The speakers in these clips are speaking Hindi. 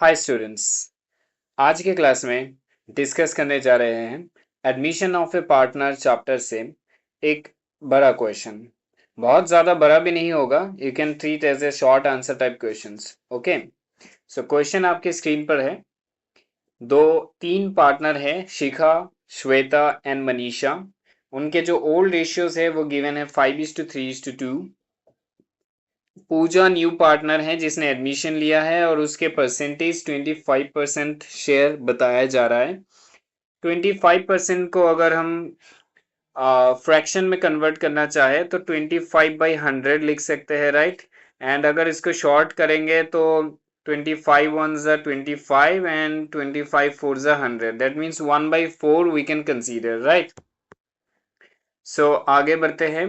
हाय स्टूडेंट्स, आज के क्लास में डिस्कस करने जा रहे हैं admission of A partner chapter से एक बड़ा क्वेश्चन। बहुत ज़्यादा बड़ा भी नहीं होगा, you can treat as a short answer type questions. Okay, so question आपके स्क्रीन पर है। तीन पार्टनर है, शिखा, श्वेता एंड मनीषा। उनके जो ओल्ड रेशियोज है वो गिवन है 5:3:2। पूजा न्यू पार्टनर है जिसने एडमिशन लिया है और उसके परसेंटेज 25% शेयर बताया जा रहा है। 25% को अगर हम फ्रैक्शन में कन्वर्ट करना चाहे तो 25/100 लिख सकते हैं, राइट। एंड अगर इसको शॉर्ट करेंगे तो 25 ones are 25 and 25 fours are 100, that means 1/4 we can consider, right। सो आगे बढ़ते हैं।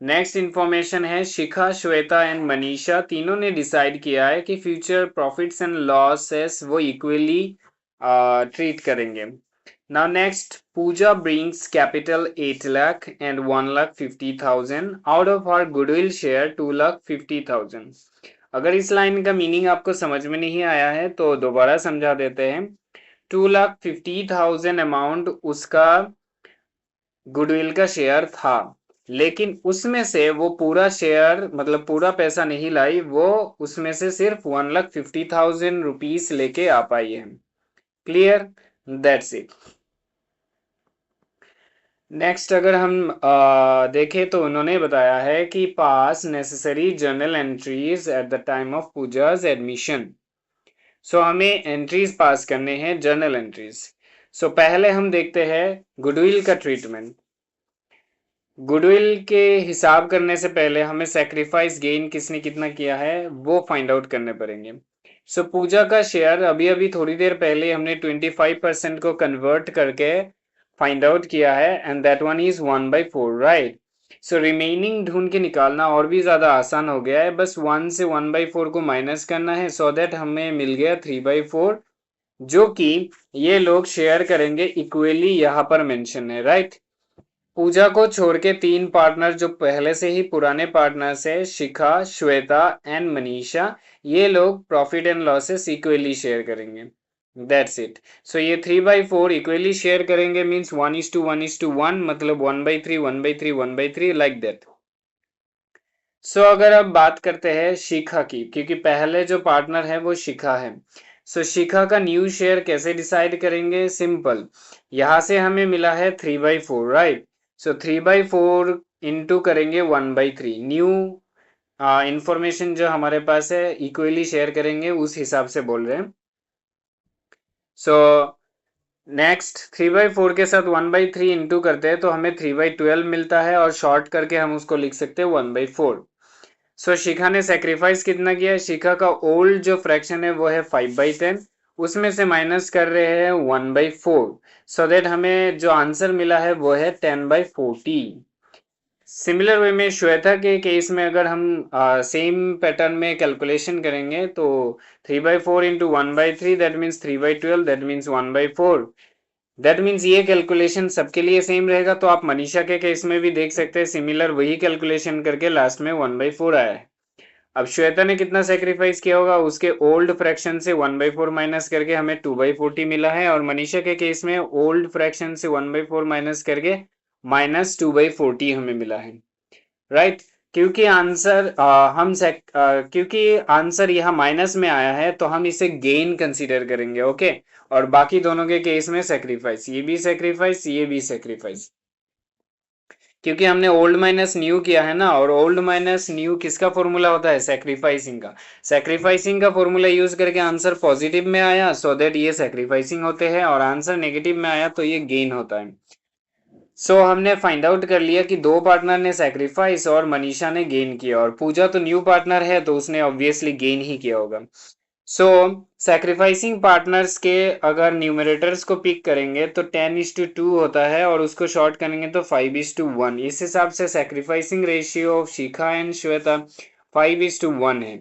नेक्स्ट इंफॉर्मेशन है, शिखा, श्वेता एंड मनीषा तीनों ने डिसाइड किया है कि फ्यूचर प्रॉफिट्स एंड लॉसेस वो इक्वली ट्रीट करेंगे। Now next, Pooja brings capital 8 lakh and 1,50,000 out of her goodwill share 2,50,000। अगर इस लाइन का मीनिंग आपको समझ में नहीं आया है तो दोबारा समझा देते हैं। 2,50,000 अमाउंट उसका गुडविल का शेयर था, लेकिन उसमें से वो पूरा शेयर मतलब पूरा पैसा नहीं लाई, वो उसमें से सिर्फ 1,50,000 रुपीज लेके आ पाई है। Clear, that's it. नेक्स्ट अगर हम देखें तो उन्होंने बताया है कि pass necessary journal entries at the time of Pooja's admission. So हमें एंट्रीज पास करने हैं, जर्नल एंट्रीज। सो पहले हम देखते हैं गुडविल का ट्रीटमेंट। गुडविल के हिसाब करने से पहले हमें सेक्रीफाइस गेन किसने कितना किया है वो फाइंड आउट करने पड़ेंगे। सो पूजा का शेयर अभी अभी थोड़ी देर पहले हमने 25% को कन्वर्ट करके फाइंड आउट किया है and that one is 1/4, right. So remaining ढूंढ के निकालना और भी ज्यादा आसान हो गया है, बस 1 से 1/4 को माइनस करना है, सो दैट हमें मिल गया 3/4, जो कि ये लोग शेयर करेंगे इक्वली, यहाँ पर मेंशन है, राइट। पूजा को छोड़ के तीन पार्टनर जो पहले से ही पुराने पार्टनर्स है, शिखा, श्वेता एंड मनीषा, ये लोग profit and losses equally share करेंगे। That's it. सो ये 3/4 इक्वली शेयर करेंगे मीन्स 1:1:1, मतलब 1/3 1/3 1/3 लाइक दैट। सो अगर अब बात करते हैं शिखा की, क्योंकि पहले जो पार्टनर है वो शिखा है। सो शिखा का न्यू शेयर कैसे डिसाइड करेंगे? सिंपल, यहां से हमें मिला है 3/4, राइट। सो 3/4 इंटू करेंगे 1/3, न्यू इंफॉर्मेशन जो हमारे पास है इक्वली शेयर करेंगे उस हिसाब से बोल रहे हैं। सो नेक्स्ट 3/4 के साथ 1/3 इंटू करते हैं तो हमें 3/12 मिलता है और शॉर्ट करके हम उसको लिख सकते हैं 1/4। सो शिखा ने सेक्रीफाइस कितना किया है? शिखा का ओल्ड जो फ्रैक्शन है वो है 5/10, उसमें से माइनस कर रहे हैं 1/4, सो दैट हमें जो आंसर मिला है वो है 10/40। सिमिलर वे में श्वेता के केस में अगर हम सेम पैटर्न में कैलकुलेशन करेंगे तो 3/4 into 1/3 that means 3/12, that means 1/4। That means ये कैलकुलेशन सबके लिए सेम रहेगा, तो आप मनीषा के केस में भी देख सकते हैं सिमिलर वही कैलकुलेशन करके लास्ट में 1/4 आया है। अब श्वेता ने कितना सेक्रीफाइस किया होगा? उसके ओल्ड फ्रैक्शन से 1/4 माइनस करके हमें 2/40 मिला है, और मनीषा के केस में ओल्ड फ्रैक्शन से 1/4 माइनस करके -2/40 हमें मिला है, राइट। क्योंकि आंसर क्योंकि आंसर यहाँ माइनस में आया है तो हम इसे गेन कंसीडर करेंगे, ओके। और बाकी दोनों के केस में सेक्रीफाइस, ये भी सेक्रीफाइस, ये भी सेक्रीफाइस, क्योंकि हमने ओल्ड माइनस न्यू किया है ना, और ओल्ड माइनस न्यू किसका फॉर्मूला होता है? सेक्रीफाइसिंग का। सेक्रीफाइसिंग का फॉर्मूला यूज करके आंसर पॉजिटिव में आया, सो दैट ये सेक्रीफाइसिंग होते हैं, और आंसर नेगेटिव में आया तो ये गेन होता है। सो हमने फाइंड आउट कर लिया कि दो पार्टनर ने सेक्रीफाइस और मनीषा ने गेन किया, और पूजा तो न्यू पार्टनर है तो उसने ऑब्वियसली गेन ही किया होगा। सो सेक्रीफाइसिंग पार्टनर्स के अगर न्यूमरेटर्स को पिक करेंगे तो 10:2 होता है, और उसको शॉर्ट करेंगे तो 5:1। इस हिसाब से sacrificing ratio of Shikha and Shweta 5:1 है।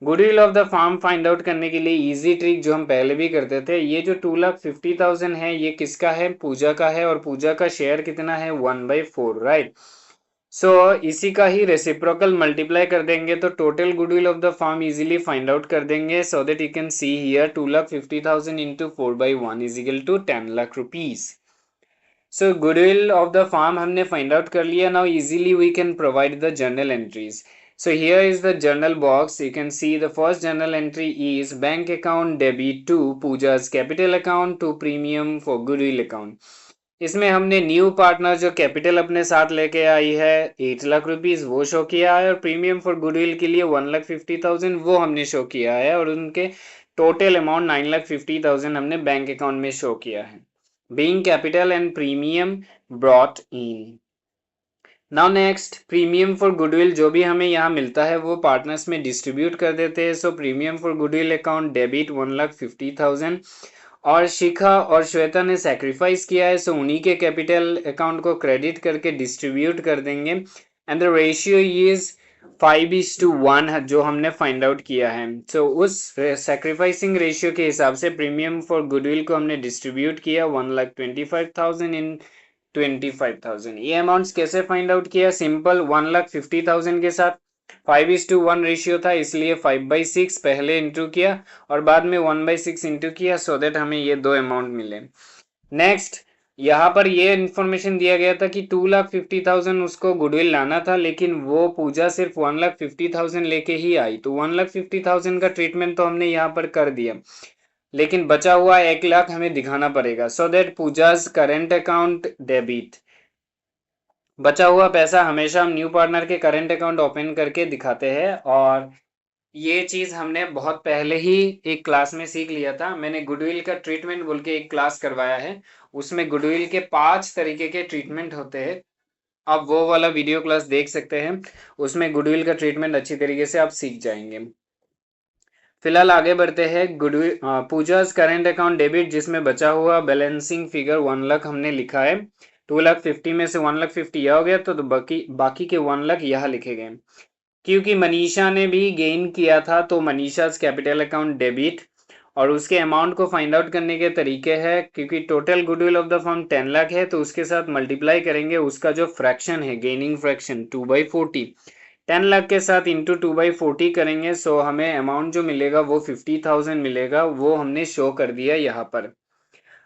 Goodwill of the firm find out करने के लिए इजी ट्रिक जो हम पहले भी करते थे, ये जो 2,50,000 है ये किसका है? पूजा का है, और पूजा का शेयर कितना है? 1/4, राइट। सो इसी का ही रेसिप्रोकल मल्टीप्लाई कर देंगे तो total goodwill of the firm easily find out कर देंगे, so that you can see here 2,50,000 into 4/1 is equal to 10 lakh rupees. So goodwill of the firm हमने फाइंड आउट कर लिया। Now easily we can provide the journal entries. So here is the journal box. You can see the first journal entry is bank account debit to Pooja's capital account to premium for goodwill account. इसमें हमने न्यू पार्टनर जो कैपिटल अपने साथ लेके आई है 8 लाख रुपीज वो शो किया है, और प्रीमियम फॉर गुडविल के लिए 1,50,000 वो हमने शो किया है, और उनके टोटल अमाउंट 9,50,000 हमने बैंक अकाउंट में शो किया है। Being capital and premium brought in. Now next premium for goodwill जो भी हमें यहाँ मिलता है वो पार्टनर्स में डिस्ट्रीब्यूट कर देते हैं। सो premium for goodwill account debit 1,50,000, और शिखा और श्वेता ने सैक्रिफाइस किया है, सो उन्हीं के कैपिटल अकाउंट को क्रेडिट करके डिस्ट्रीब्यूट कर देंगे। एंड द रेशियो इज 5:1 जो हमने फाइंड आउट किया है। सो उस सैक्रिफाइसिंग रेशियो के हिसाब से प्रीमियम फॉर गुडविल को हमने डिस्ट्रीब्यूट किया 1,25,000 इन 25,000। ये अमाउंट्स कैसे फाइंड आउट किया? सिंपल, 1,50,000 के साथ 5:1 रेशियो था, इसलिए 5/6 पहले इंटू किया और बाद में 1/6 इंटू किया, सो देट हमें ये दो अमाउंट मिले। नेक्स्ट यहाँ पर ये इन्फॉर्मेशन दिया गया था कि 2,50,000 उसको गुडविल लाना था, लेकिन वो पूजा सिर्फ 1,50,000 लेके ही आई, तो 1,50,000 का ट्रीटमेंट तो हमने यहाँ पर कर दिया, लेकिन बचा हुआ 1 लाख हमें दिखाना पड़ेगा। So that Pooja's current account debit, बचा हुआ पैसा हमेशा हम न्यू पार्टनर के करेंट अकाउंट ओपन करके दिखाते हैं, और ये चीज हमने बहुत पहले ही एक क्लास में सीख लिया था। मैंने गुडविल का ट्रीटमेंट बोल के एक क्लास करवाया है, उसमें गुडविल के 5 तरीके के ट्रीटमेंट होते हैं, आप वो वाला वीडियो क्लास देख सकते हैं, उसमें गुडविल का ट्रीटमेंट अच्छी तरीके से आप सीख जाएंगे। फिलहाल आगे बढ़ते हैं। Goodwill Pooja's current account debit, जिसमें बचा हुआ बैलेंसिंग फिगर 1 लाख हमने लिखा है। 2,50,000 में से 1,50,000 यह हो गया, तो बाकी के 1 लाख यहाँ लिखे गए। क्योंकि मनीषा ने भी गेन किया था, तो मनीषाज कैपिटल अकाउंट डेबिट, और उसके अमाउंट को फाइंड आउट करने के तरीके हैं, क्योंकि total goodwill of the firm 10 lakh है, तो उसके साथ मल्टीप्लाई करेंगे उसका जो फ्रैक्शन है, गेनिंग फ्रैक्शन 2/40, 10 लाख के साथ इंटू 2/40 करेंगे, सो हमें अमाउंट जो मिलेगा वो 50,000 मिलेगा, वो हमने शो कर दिया यहाँ पर।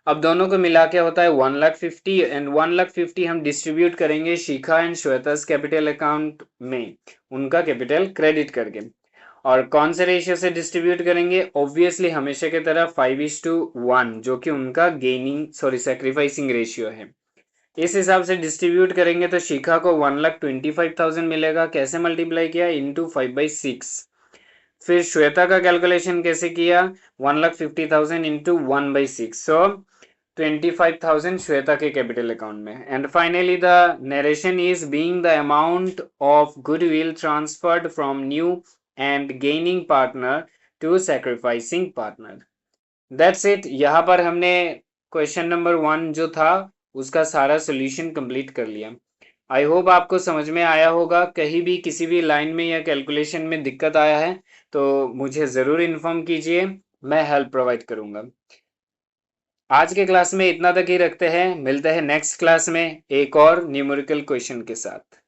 अब दोनों को मिला के होता है 1,50,000, एंड 1,50,000 हम डिस्ट्रीब्यूट करेंगे शिखा एंड श्वेता's कैपिटल अकाउंट में, उनका कैपिटल क्रेडिट करके। और कौन से रेशियो से डिस्ट्रीब्यूट करेंगे? ऑब्वियसली हमेशा की तरह 5:1 जो कि उनका सैक्रिफाइसिंग रेशियो है, इस हिसाब से डिस्ट्रीब्यूट करेंगे, तो शिखा को 1,25,000 मिलेगा। कैसे मल्टीप्लाई किया? इंटू 5/6। फिर श्वेता का कैलकुलेशन कैसे किया? 1,50,000 इंटू 1/6, सो 25,000 श्वेता के कैपिटल अकाउंट में। And finally the narration is being the amount of goodwill transferred from new and gaining partner to sacrificing partner. That's it. यहाँ पर हमने क्वेश्चन नंबर 1 जो था उसका सारा सॉल्यूशन कंप्लीट कर लिया। आई होप आपको समझ में आया होगा। कहीं भी किसी भी लाइन में या कैलकुलेशन में दिक्कत आया है तो मुझे ज़रूर इन्फॉर्म कीजिए, मैं हेल्प प्रोवाइड करूंगा। आज के क्लास में इतना तक ही रखते हैं, मिलते हैं नेक्स्ट क्लास में एक और न्यूमेरिकल क्वेश्चन के साथ।